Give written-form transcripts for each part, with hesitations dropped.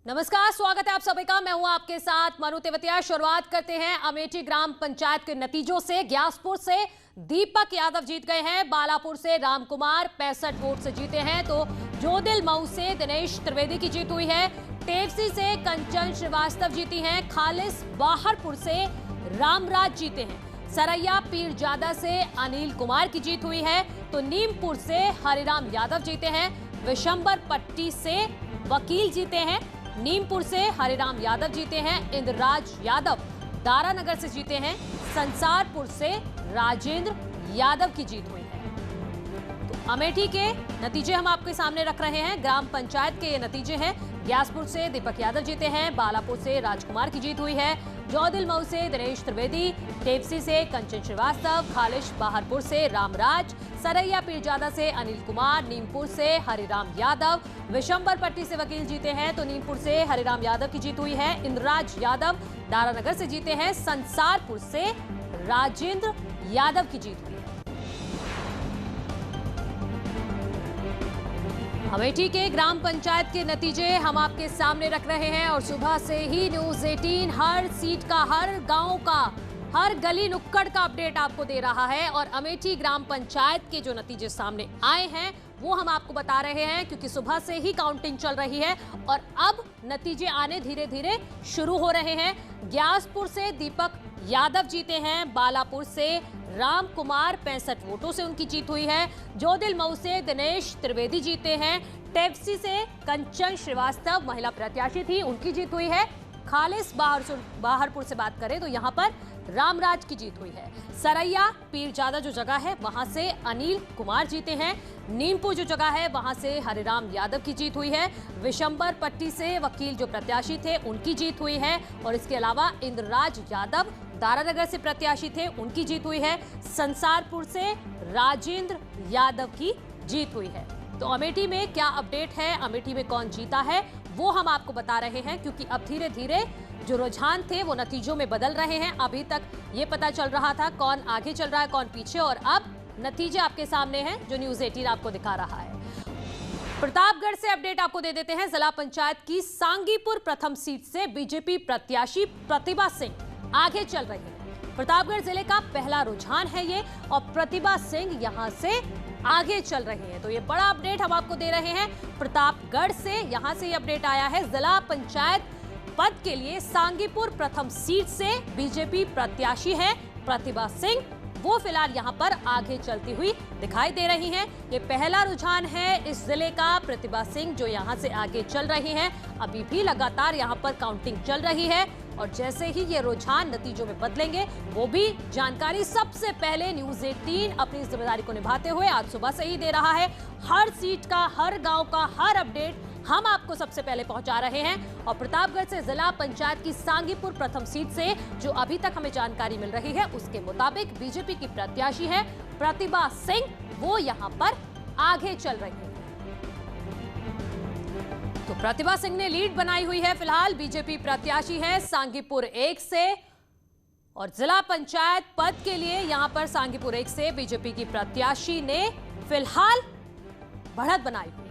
नमस्कार, स्वागत है आप सभी का। मैं हूं आपके साथ मनु तेवतिया। शुरुआत करते हैं अमेठी ग्राम पंचायत के नतीजों से। ग्यासपुर से दीपक यादव जीत गए हैं, बालापुर से रामकुमार 65 वोट से जीते हैं, तो जोदिल मऊ से दिनेश त्रिवेदी की जीत हुई है, टेवसी से कंचन श्रीवास्तव जीती हैं, खालिस बाहरपुर से रामराज जीते हैं, सरैया पीरजादा से अनिल कुमार की जीत हुई है, तो नीमपुर से हरिराम यादव जीते हैं, विशंबर पट्टी से वकील जीते हैं, नीमपुर से हरिराम यादव जीते हैं, इंद्रराज यादव दारानगर से जीते हैं, संसारपुर से राजेंद्र यादव की जीत हुई है। तो अमेठी के नतीजे हम आपके सामने रख रहे हैं। ग्राम पंचायत के ये नतीजे हैं। ग्यासपुर से दीपक यादव जीते हैं, बालापुर से राजकुमार की जीत हुई है, जोदिल मऊ से दिनेश त्रिवेदी, टेपसी से कंचन श्रीवास्तव, खालिश बाहरपुर से रामराज, सरैया पीरजादा से अनिल कुमार, नीमपुर से हरिराम यादव, विशंबर पट्टी से वकील जीते हैं, तो नीमपुर से हरिराम यादव की जीत हुई है, इंद्रराज यादव दारानगर से जीते हैं, संसारपुर से राजेंद्र यादव की जीत हुई है। अमेठी के ग्राम पंचायत के नतीजे हम आपके सामने रख रहे हैं और सुबह से ही न्यूज़ 18 हर सीट का, हर गांव का, हर गली नुक्कड़ का अपडेट आपको दे रहा है। और अमेठी ग्राम पंचायत के जो नतीजे सामने आए हैं वो हम आपको बता रहे हैं, क्योंकि सुबह से ही काउंटिंग चल रही है और अब नतीजे आने धीरे धीरे शुरू हो रहे हैं। ग्यासपुर से दीपक यादव जीते हैं, बालापुर से राम कुमार 65 वोटों से उनकी जीत हुई है, जोदिल मऊ से दिनेश त्रिवेदी जीते हैं, टेपसी से कंचन श्रीवास्तव महिला प्रत्याशी थी, उनकी जीत हुई है, खालिस बाहरपुर से बात करें तो यहाँ पर रामराज की जीत हुई है, सरैया पीरजादा जो जगह है वहां से अनिल कुमार जीते हैं, नीमपुर जो जगह है वहां से हरिराम यादव की जीत हुई है, विशंबर पट्टी से वकील जो प्रत्याशी थे उनकी जीत हुई है, और इसके अलावा इंद्रराज यादव दारानगर से प्रत्याशी थे उनकी जीत हुई है, संसारपुर से राजेंद्र यादव की जीत हुई है। तो अमेठी में क्या अपडेट है, अमेठी में कौन जीता है, वो हम आपको बता रहे हैं, क्योंकि अब धीरे धीरे जो रुझान थे वो नतीजों में बदल रहे हैं। अभी तक ये पता चल रहा था कौन आगे चल रहा है कौन पीछे, और अब नतीजे आपके सामने हैं जो न्यूज़ 18 आपको दिखा रहा है। प्रतापगढ़ से अपडेट आपको दे देते हैं। जिला पंचायत की सांगीपुर प्रथम सीट से बीजेपी प्रत्याशी प्रतिभा सिंह आगे चल रही है। प्रतापगढ़ जिले का पहला रुझान है ये, और प्रतिभा सिंह यहां से आगे चल रही है, तो ये बड़ा अपडेट हम आपको दे रहे हैं। प्रतापगढ़ से यहां से ये अपडेट आया है, जिला पंचायत पद के लिए सांगीपुर प्रथम सीट से बीजेपी प्रत्याशी है प्रतिभा सिंह, वो फिलहाल यहां पर आगे चलती हुई दिखाई दे रही हैं। ये पहला रुझान है इस जिले का, प्रतिभा सिंह जो यहां से आगे चल रही हैं। अभी भी लगातार यहां पर काउंटिंग चल रही है, और जैसे ही ये रुझान नतीजों में बदलेंगे वो भी जानकारी सबसे पहले न्यूज़ 18 अपनी जिम्मेदारी को निभाते हुए आज सुबह से ही दे रहा है। हर सीट का, हर गांव का हर अपडेट हम आपको सबसे पहले पहुंचा रहे हैं। और प्रतापगढ़ से जिला पंचायत की सांगीपुर प्रथम सीट से जो अभी तक हमें जानकारी मिल रही है उसके मुताबिक बीजेपी की प्रत्याशी है प्रतिभा सिंह, वो यहां पर आगे चल रही है। तो प्रतिभा सिंह ने लीड बनाई हुई है, फिलहाल बीजेपी प्रत्याशी है सांगीपुर 1 से, और जिला पंचायत पद के लिए यहां पर सांगीपुर 1 से बीजेपी की प्रत्याशी ने फिलहाल बढ़त बनाई हुई है।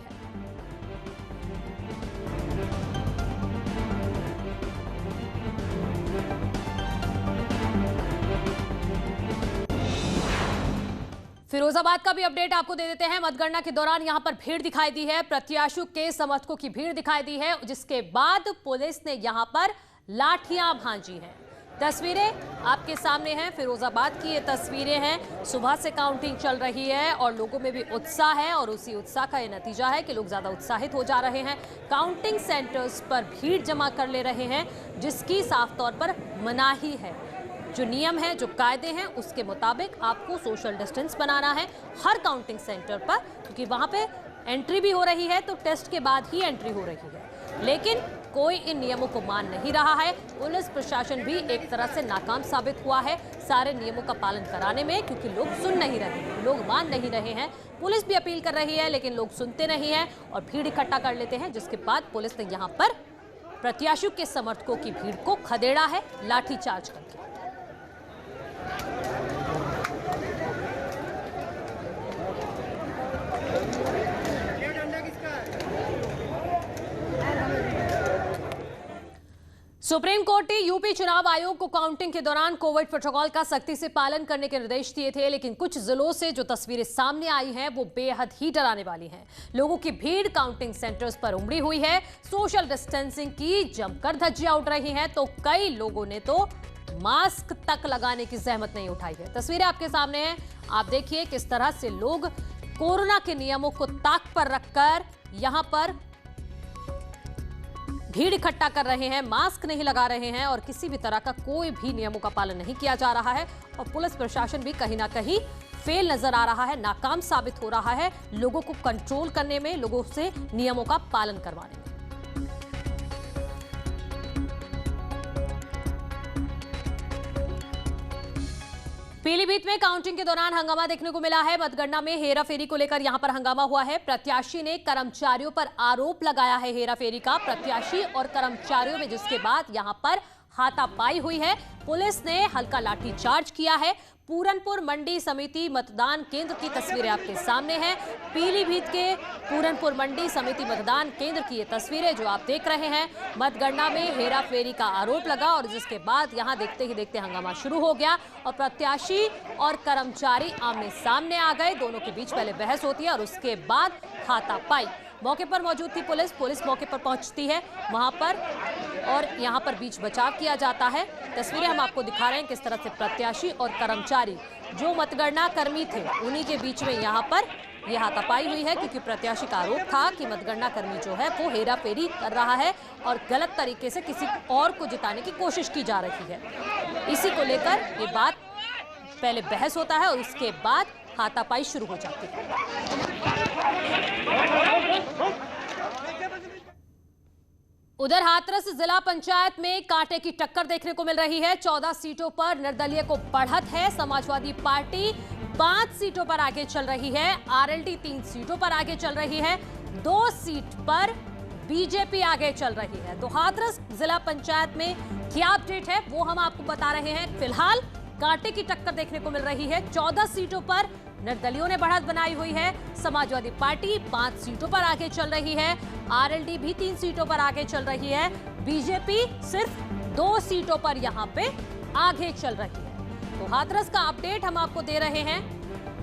फिरोजाबाद का भी अपडेट आपको दे देते हैं। मतगणना के दौरान यहां पर भीड़ दिखाई दी है, प्रत्याशियों के समर्थकों की भीड़ दिखाई दी है, जिसके बाद पुलिस ने यहां पर लाठियां भांजी हैं। तस्वीरें आपके सामने हैं, फिरोजाबाद की ये तस्वीरें हैं। सुबह से काउंटिंग चल रही है और लोगों में भी उत्साह है, और उसी उत्साह का ये नतीजा है कि लोग ज्यादा उत्साहित हो जा रहे हैं। काउंटिंग सेंटर्स पर भीड़ जमा कर ले रहे हैं, जिसकी साफ तौर पर मनाही है। जो नियम है, जो कायदे हैं, उसके मुताबिक आपको सोशल डिस्टेंस बनाना है हर काउंटिंग सेंटर पर, क्योंकि वहां पे एंट्री भी हो रही है तो टेस्ट के बाद ही एंट्री हो रही है। लेकिन कोई इन नियमों को मान नहीं रहा है। पुलिस प्रशासन भी एक तरह से नाकाम साबित हुआ है सारे नियमों का पालन कराने में, क्योंकि लोग सुन नहीं रहे हैं, लोग मान नहीं रहे हैं। पुलिस भी अपील कर रही है लेकिन लोग सुनते नहीं हैं और भीड़ इकट्ठा कर लेते हैं, जिसके बाद पुलिस ने यहाँ पर प्रत्याशियों के समर्थकों की भीड़ को खदेड़ा है लाठीचार्ज करके। सुप्रीम कोर्ट ने यूपी चुनाव आयोग को काउंटिंग के दौरान कोविड प्रोटोकॉल का सख्ती से पालन करने के निर्देश दिए थे, लेकिन कुछ जिलों से जो तस्वीरें सामने आई हैं वो बेहद ही डराने वाली हैं। लोगों की भीड़ काउंटिंग सेंटर्स पर उमड़ी हुई है, सोशल डिस्टेंसिंग की जमकर धज्जियां उड़ रही हैं, तो कई लोगों ने तो मास्क तक लगाने की जहमत नहीं उठाई है। तस्वीरें आपके सामने हैं, आप देखिए किस तरह से लोग कोरोना के नियमों को ताक पर रखकर यहां पर भीड़ इकट्ठा कर रहे हैं, मास्क नहीं लगा रहे हैं और किसी भी तरह का कोई भी नियमों का पालन नहीं किया जा रहा है। और पुलिस प्रशासन भी कहीं ना कहीं फेल नजर आ रहा है, नाकाम साबित हो रहा है लोगों को कंट्रोल करने में, लोगों से नियमों का पालन करवाने में। पीलीभीत में काउंटिंग के दौरान हंगामा देखने को मिला है। मतगणना में हेराफेरी को लेकर यहां पर हंगामा हुआ है। प्रत्याशी ने कर्मचारियों पर आरोप लगाया है हेराफेरी का, प्रत्याशी और कर्मचारियों में, जिसके बाद यहां पर हाथापाई हुई है। पुलिस ने हल्का लाठीचार्ज किया है। पूरनपुर मंडी समिति मतदान केंद्र की तस्वीरें आपके सामने हैं। पीलीभीत के पूरनपुर मंडी समिति मतदान केंद्र की ये तस्वीरें जो आप देख रहे हैं। मतगणना में हेराफेरी का आरोप लगा और जिसके बाद यहां देखते ही देखते हंगामा शुरू हो गया और प्रत्याशी और कर्मचारी आमने सामने आ गए। दोनों के बीच पहले बहस होती है और उसके बाद हाथापाई। मौके पर मौजूद थी पुलिस मौके पर पहुंचती है वहां पर और यहां पर बीच बचाव किया जाता है। तस्वीरें हम आपको दिखा रहे हैं किस तरह से प्रत्याशी और कर्मचारी जो मतगणना कर्मी थे उन्हीं के बीच में यहां पर यह हाथापाई हुई है, क्योंकि प्रत्याशी का आरोप था कि मतगणना कर्मी जो है वो हेराफेरी कर रहा है और गलत तरीके से किसी और को जिताने की कोशिश की जा रही है। इसी को लेकर ये बात पहले बहस होता है और उसके बाद हाथापाई शुरू हो जाती है। उधर हाथरस जिला पंचायत में कांटे की टक्कर देखने को मिल रही है। 14 सीटों पर निर्दलीय को बढ़त है। समाजवादी पार्टी 5 सीटों पर आगे चल रही है, आरएलडी 3 सीटों पर आगे चल रही है, 2 सीट पर बीजेपी आगे चल रही है। तो हाथरस जिला पंचायत में क्या अपडेट है वो हम आपको बता रहे हैं। फिलहाल कांटे की टक्कर देखने को मिल रही है। 14 सीटों पर निर्दलियों ने बढ़त बनाई हुई है। समाजवादी पार्टी 5 सीटों पर आगे चल रही है, आरएलडी भी 3 सीटों पर आगे चल रही है, बीजेपी सिर्फ 2 सीटों पर यहां पे आगे चल रही है। तो हाथरस का अपडेट हम आपको दे रहे हैं।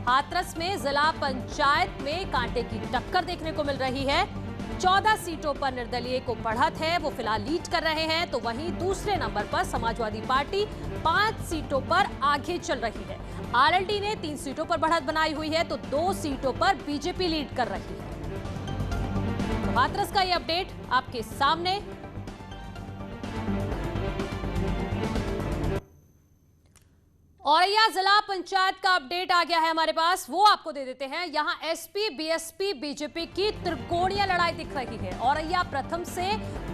हाथरस में जिला पंचायत में कांटे की टक्कर देखने को मिल रही है। 14 सीटों पर निर्दलीय को बढ़त है, वो फिलहाल लीड कर रहे हैं। तो वहीं दूसरे नंबर पर समाजवादी पार्टी 5 सीटों पर आगे चल रही है। आरएलडी ने 3 सीटों पर बढ़त बनाई हुई है, तो 2 सीटों पर बीजेपी लीड कर रही है। तो हाथरस का ये अपडेट आपके सामने। औरैया जिला पंचायत का अपडेट आ गया है हमारे पास, वो आपको दे देते हैं। यहां एसपी, बीएसपी, बीजेपी की त्रिकोणीय लड़ाई दिख रही है। औरैया प्रथम से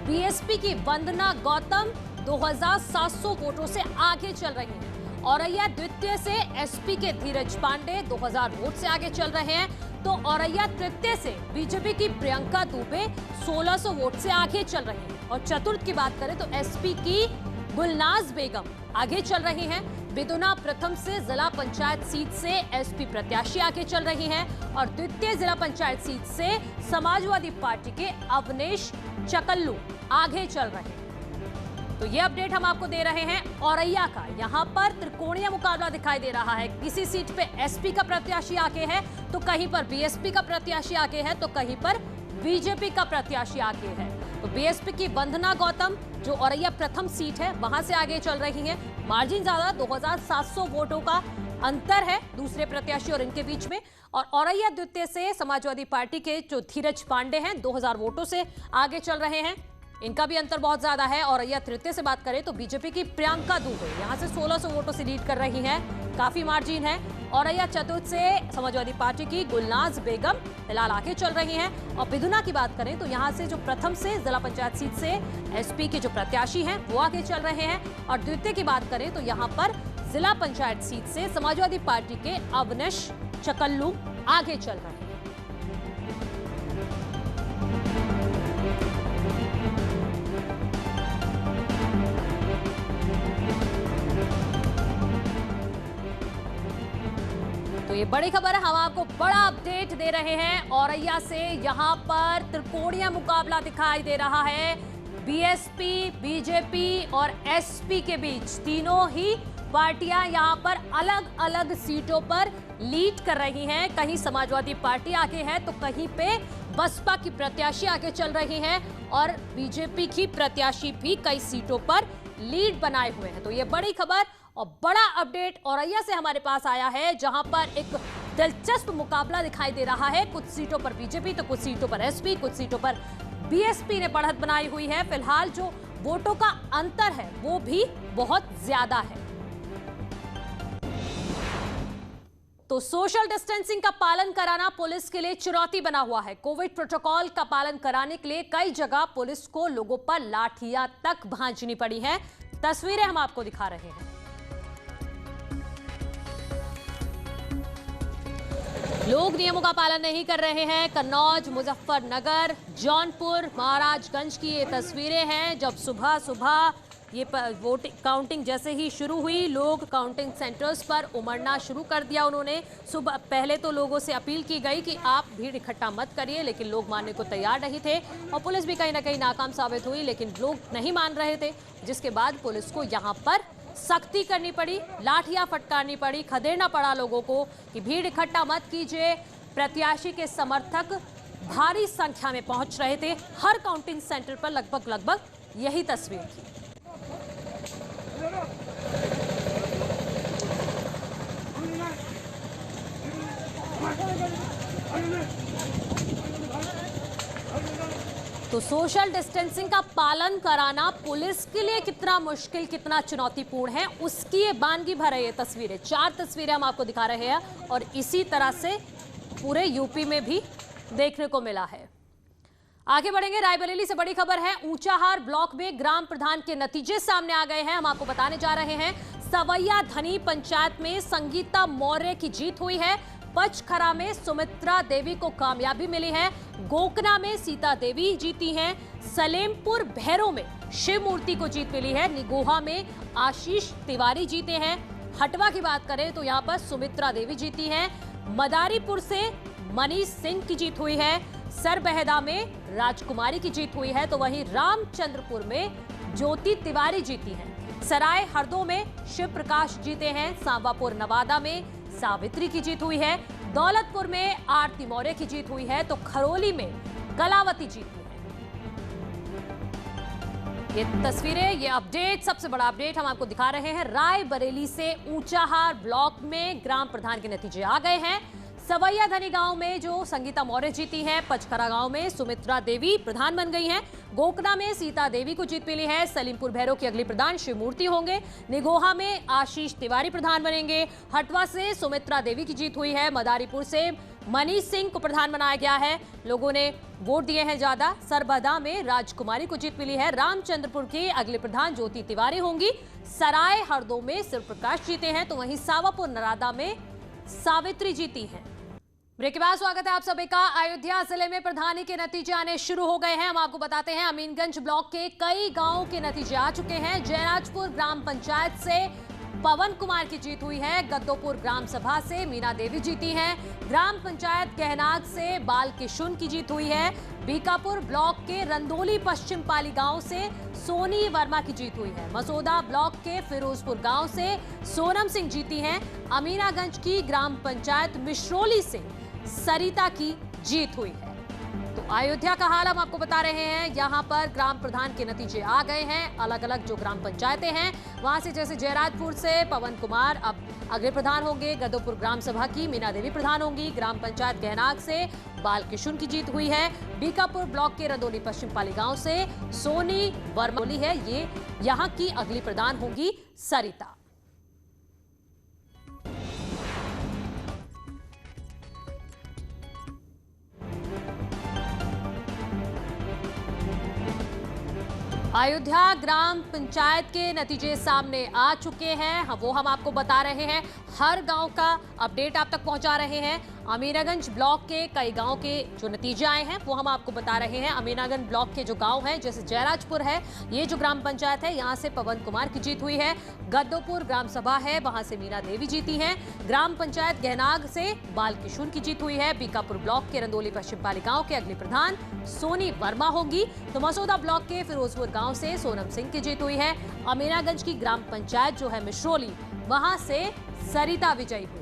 बीएसपी की वंदना गौतम 2700 वोटों से आगे चल रही है। औरैया द्वितीय से एसपी के धीरज पांडे 2000 वोट से आगे चल रहे हैं। तो औरैया तृतीय से बीजेपी की प्रियंका दुबे 1600 वोट से आगे चल रही हैं। और चतुर्थ की बात करें तो एसपी की गुलनाज बेगम आगे चल रही हैं। बिदुना प्रथम से जिला पंचायत सीट से एसपी प्रत्याशी आगे चल रही हैं और द्वितीय जिला पंचायत सीट से समाजवादी पार्टी के अवनेश चकल्लू आगे चल रहे हैं। तो ये अपडेट हम आपको दे रहे हैं औरैया का। यहाँ पर त्रिकोणीय मुकाबला दिखाई दे रहा है। किसी सीट पे एसपी का प्रत्याशी आगे है, तो कहीं पर बीएसपी का प्रत्याशी आगे है, तो कहीं पर बीजेपी का प्रत्याशी आगे है। तो बीएसपी की वंदना गौतम जो औरैया प्रथम सीट है वहां से आगे चल रही हैं। मार्जिन ज्यादा 2700 वोटों का अंतर है दूसरे प्रत्याशी और इनके बीच में। और औरैया द्वितीय से समाजवादी पार्टी के जो धीरज पांडे हैं 2000 वोटों से आगे चल रहे हैं, इनका भी अंतर बहुत ज्यादा है। औरैया तृतीय से बात करें तो बीजेपी की प्रियंका दुबे यहां से 1600 वोटों से लीड कर रही हैं, काफी मार्जिन है। औरैया चतुर्थ से समाजवादी पार्टी की गुलनाज बेगम फिलहाल आगे चल रही हैं। और बिदुना की बात करें तो यहां से जो प्रथम से जिला पंचायत सीट से एसपी के जो प्रत्याशी हैं वो आगे चल रहे हैं। और द्वितीय की बात करें तो यहां पर जिला पंचायत सीट से समाजवादी पार्टी के अवनेश चकल्लू आगे चल रहे हैं। तो ये बड़ी खबर है, हम आपको बड़ा अपडेट दे रहे हैं। औरैया से यहां पर त्रिकोणीय मुकाबला दिखाई दे रहा है। बीएसपी, बीजेपी और एसपी के बीच तीनों ही पार्टियां यहां पर अलग अलग सीटों पर लीड कर रही हैं। कहीं समाजवादी पार्टी आगे है तो कहीं पे बसपा की प्रत्याशी आगे चल रही हैं और बीजेपी की प्रत्याशी भी कई सीटों पर लीड बनाए हुए हैं। तो ये बड़ी खबर और बड़ा अपडेट औरैया से हमारे पास आया है, जहां पर एक दिलचस्प मुकाबला दिखाई दे रहा है। कुछ सीटों पर बीजेपी तो कुछ सीटों पर एसपी, कुछ सीटों पर बीएसपी ने बढ़त बनाई हुई है। फिलहाल जो वोटों का अंतर है वो भी बहुत ज्यादा है। तो सोशल डिस्टेंसिंग का पालन कराना पुलिस के लिए चुनौती बना हुआ है। कोविड प्रोटोकॉल का पालन कराने के लिए कई जगह पुलिस को लोगों पर लाठियां तक भांजनी पड़ी हैं। तस्वीरें हम आपको दिखा रहे हैं। लोग नियमों का पालन नहीं कर रहे हैं। कन्नौज, मुजफ्फरनगर, जौनपुर, महाराजगंज की ये तस्वीरें हैं। जब सुबह सुबह ये वोट काउंटिंग जैसे ही शुरू हुई, लोग काउंटिंग सेंटर्स पर उमड़ना शुरू कर दिया। उन्होंने सुबह पहले तो लोगों से अपील की गई कि आप भीड़ इकट्ठा मत करिए, लेकिन लोग मानने को तैयार नहीं थे और पुलिस भी कहीं ना कहीं नाकाम साबित हुई, लेकिन लोग नहीं मान रहे थे, जिसके बाद पुलिस को यहाँ पर सख्ती करनी पड़ी, लाठियां फटकारनी पड़ी, खदेड़ना पड़ा लोगों को कि भीड़ इकट्ठा मत कीजिए। प्रत्याशी के समर्थक भारी संख्या में पहुंच रहे थे। हर काउंटिंग सेंटर पर लगभग यही तस्वीर थी। तो सोशल डिस्टेंसिंग का पालन कराना पुलिस के लिए कितना मुश्किल, कितना चुनौतीपूर्ण है, उसकी ये बानगी भर है। ये तस्वीरें, 4 तस्वीरें हम आपको दिखा रहे हैं और इसी तरह से पूरे यूपी में भी देखने को मिला है। आगे बढ़ेंगे। रायबरेली से बड़ी खबर है। ऊंचाहार ब्लॉक में ग्राम प्रधान के नतीजे सामने आ गए हैं। हम आपको बताने जा रहे हैं। सवैया धनी पंचायत में संगीता मौर्य की जीत हुई है। पचखरा में सुमित्रा देवी को कामयाबी मिली है। गोकना में सीता देवी जीती हैं। सलेमपुर भैरों में शिव मूर्ति को जीत मिली है। निगोहा में आशीष तिवारी जीते हैं। हटवा की बात करें तो यहाँ पर सुमित्रा देवी जीती हैं। मदारीपुर से मनीष सिंह की जीत हुई है। सरबहदा में राजकुमारी की जीत हुई है, तो वहीं रामचंद्रपुर में ज्योति तिवारी जीती हैं। सराय हरदो में शिव प्रकाश जीते हैं। सांबापुर नवादा में सावित्री की जीत हुई है। दौलतपुर में आरती मौर्य की जीत हुई है, तो खरोली में कलावती जीत हुई है। ये तस्वीरें, ये अपडेट, सबसे बड़ा अपडेट हम आपको दिखा रहे हैं। रायबरेली से ऊंचाहार ब्लॉक में ग्राम प्रधान के नतीजे आ गए हैं। सवैया धनी गांव में जो संगीता मौर्य जीती हैं। पचखरा गांव में सुमित्रा देवी प्रधान बन गई हैं। गोकना में सीता देवी को जीत मिली है। सलीमपुर भैरव की अगली प्रधान शिव मूर्ति होंगे। निगोहा में आशीष तिवारी प्रधान बनेंगे। हटवा से सुमित्रा देवी की जीत हुई है। मदारीपुर से मनीष सिंह को प्रधान बनाया गया है। लोगों ने वोट दिए हैं ज्यादा। सरबदा में राजकुमारी को जीत मिली है। रामचंद्रपुर की अगली प्रधान ज्योति तिवारी होंगी। सराय हरदो में शिव प्रकाश जीते हैं, तो वहीं सावापुर नरादा में सावित्री जीती हैं। ब्रेक के बाद स्वागत है आप सभी का। अयोध्या जिले में प्रधानी के नतीजे आने शुरू हो गए हैं। हम आपको बताते हैं अमीनगंज ब्लॉक के कई गांवों के नतीजे आ चुके हैं। जयराजपुर ग्राम पंचायत से पवन कुमार की जीत हुई है। गद्दोपुर ग्राम सभा से मीना देवी जीती हैं। ग्राम पंचायत कहनाग से बाल किशुन की जीत हुई है। बीकापुर ब्लॉक के रंदोली पश्चिम पाली गांव से सोनी वर्मा की जीत हुई है। मसौदा ब्लॉक के फिरोजपुर गांव से सोनम सिंह जीती हैं। अमीनागंज की ग्राम पंचायत मिश्रोली से सरिता की जीत हुई है। तो अयोध्या का हाल हम आपको बता रहे हैं। यहाँ पर ग्राम प्रधान के नतीजे आ गए हैं। अलग अलग जो ग्राम पंचायतें हैं वहां से, जैसे जयराजपुर से पवन कुमार अब अगले प्रधान होंगे। गद्दोपुर ग्राम सभा की मीना देवी प्रधान होंगी। ग्राम पंचायत गहनाग से बाल किशुन की जीत हुई है। बीकापुर ब्लॉक के रंदोली पश्चिम पाली गांव से सोनी वर्मा है, ये यहाँ की अगली प्रधान होंगी सरिता। अयोध्या ग्राम पंचायत के नतीजे सामने आ चुके हैं। वो हम आपको बता रहे हैं। हर गांव का अपडेट आप तक पहुंचा रहे हैं। अमीनागंज ब्लॉक के कई गांव के जो नतीजे आए हैं वो हम आपको बता रहे हैं। अमीनागंज ब्लॉक के जो गांव हैं, जैसे जयराजपुर है, ये जो ग्राम पंचायत है, यहाँ से पवन कुमार की जीत हुई है। गद्दोपुर ग्राम सभा है, वहां से मीना देवी जीती हैं। ग्राम पंचायत गहनाग से बाल किशोर की जीत हुई है। बीकापुर ब्लॉक के रंदोली पश्चिम पालिकाओं के अगली प्रधान सोनी वर्मा होंगी। तो मसौदा ब्लॉक के फिरोजपुर गांव से सोनम सिंह की जीत हुई है। अमीनागंज की ग्राम पंचायत जो है मिश्रोली, वहां से सरिता विजयी हुई।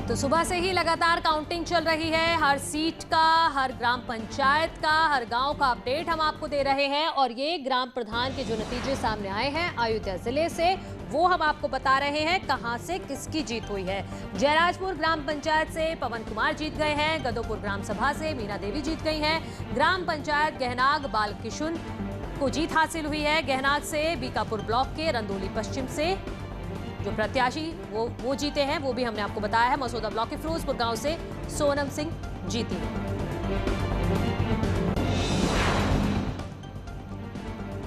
तो सुबह से ही लगातार काउंटिंग चल रही है। हर सीट का, हर ग्राम पंचायत का, हर गांव का अपडेट हम आपको दे रहे हैं। और ये ग्राम प्रधान के जो नतीजे सामने आए हैं अयोध्या जिले से, वो हम आपको बता रहे हैं कहां से किसकी जीत हुई है। जयराजपुर ग्राम पंचायत से पवन कुमार जीत गए हैं। गद्दोपुर ग्राम सभा से मीना देवी जीत गई हैं। ग्राम पंचायत गहनाग बाल किशोर को जीत हासिल हुई है। गहनाग से बीकापुर ब्लॉक के रंदोली पश्चिम से जो प्रत्याशी वो जीते हैं, वो भी हमने आपको बताया है। मसौदा ब्लॉक के फिरोजपुर गांव से सोनम सिंह जीती है।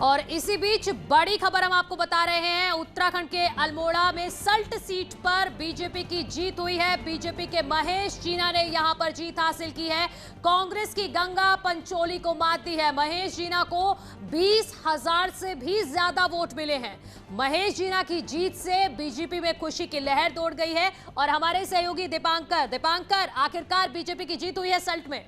और इसी बीच बड़ी खबर हम आपको बता रहे हैं। उत्तराखंड के अल्मोड़ा में सल्ट सीट पर बीजेपी की जीत हुई है। बीजेपी के महेश जीना ने यहां पर जीत हासिल की है। कांग्रेस की गंगा पंचोली को मात दी है। महेश जीना को 20,000 से भी ज्यादा वोट मिले हैं। महेश जीना की जीत से बीजेपी में खुशी की लहर दौड़ गई है। और हमारे सहयोगी दीपांकर, आखिरकार बीजेपी की जीत हुई है सल्ट में।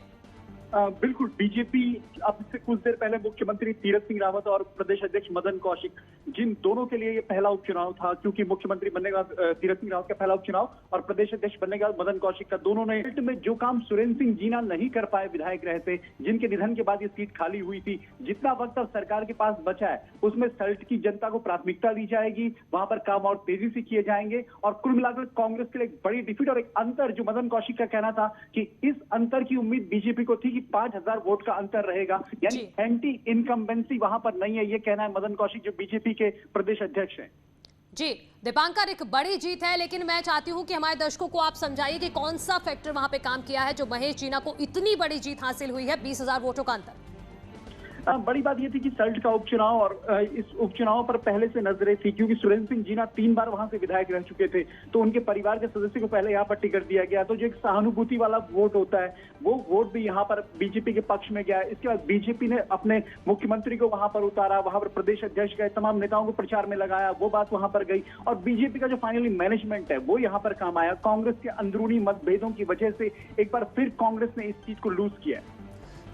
बिल्कुल, बीजेपी अब से कुछ देर पहले मुख्यमंत्री तीरथ सिंह रावत और प्रदेश अध्यक्ष मदन कौशिक, जिन दोनों के लिए ये पहला उपचुनाव था, क्योंकि मुख्यमंत्री बनेगा तीरथ सिंह रावत का पहला उपचुनाव और प्रदेश अध्यक्ष बनेगा मदन कौशिक का, दोनों ने में जो काम सुरेंद्र सिंह जीना नहीं कर पाए, विधायक रहे थे, जिनके निधन के बाद ये सीट खाली हुई थी, जितना वक्त अब सरकार के पास बचा है उसमें सल्ट की जनता को प्राथमिकता दी जाएगी। वहां पर काम और तेजी से किए जाएंगे। और कुल मिलाकर कांग्रेस के लिए एक बड़ी डिफीट और एक अंतर, जो मदन कौशिक का कहना था कि इस अंतर की उम्मीद बीजेपी को थी कि 5,000 वोट का अंतर रहेगा, यानी एंटी इनकम्बेंसी वहां पर नहीं है, ये कहना है मदन कौशिक जो बीजेपी के प्रदेश अध्यक्ष हैं। जी दीपांकर, एक बड़ी जीत है, लेकिन मैं चाहती हूं कि हमारे दर्शकों को आप समझाइए कि कौन सा फैक्टर वहां पे काम किया है जो महेश जीना को इतनी बड़ी जीत हासिल हुई है, 20,000 वोटों का अंतर। बड़ी बात यह थी कि सल्ट का उपचुनाव और इस उपचुनाव पर पहले से नजरें थी, क्योंकि सुरेंद्र सिंह जीना 3 बार वहां से विधायक रह चुके थे, तो उनके परिवार के सदस्य को पहले यहाँ पर टिकट दिया गया। तो जो एक सहानुभूति वाला वोट होता है, वो वोट भी यहाँ पर बीजेपी के पक्ष में गया। इसके बाद बीजेपी ने अपने मुख्यमंत्री को वहां पर उतारा, वहां पर प्रदेश अध्यक्ष गए, तमाम नेताओं को प्रचार में लगाया, वो बात वहां पर गई। और बीजेपी का जो फाइनली मैनेजमेंट है वो यहाँ पर काम आया। कांग्रेस के अंदरूनी मतभेदों की वजह से एक बार फिर कांग्रेस ने इस चीज को लूज किया।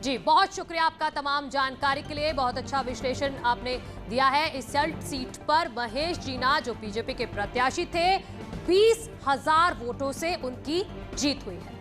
जी बहुत शुक्रिया आपका तमाम जानकारी के लिए। बहुत अच्छा विश्लेषण आपने दिया है। इस सल्ट सीट पर महेश जीना जो बीजेपी के प्रत्याशी थे, 20,000 वोटों से उनकी जीत हुई है।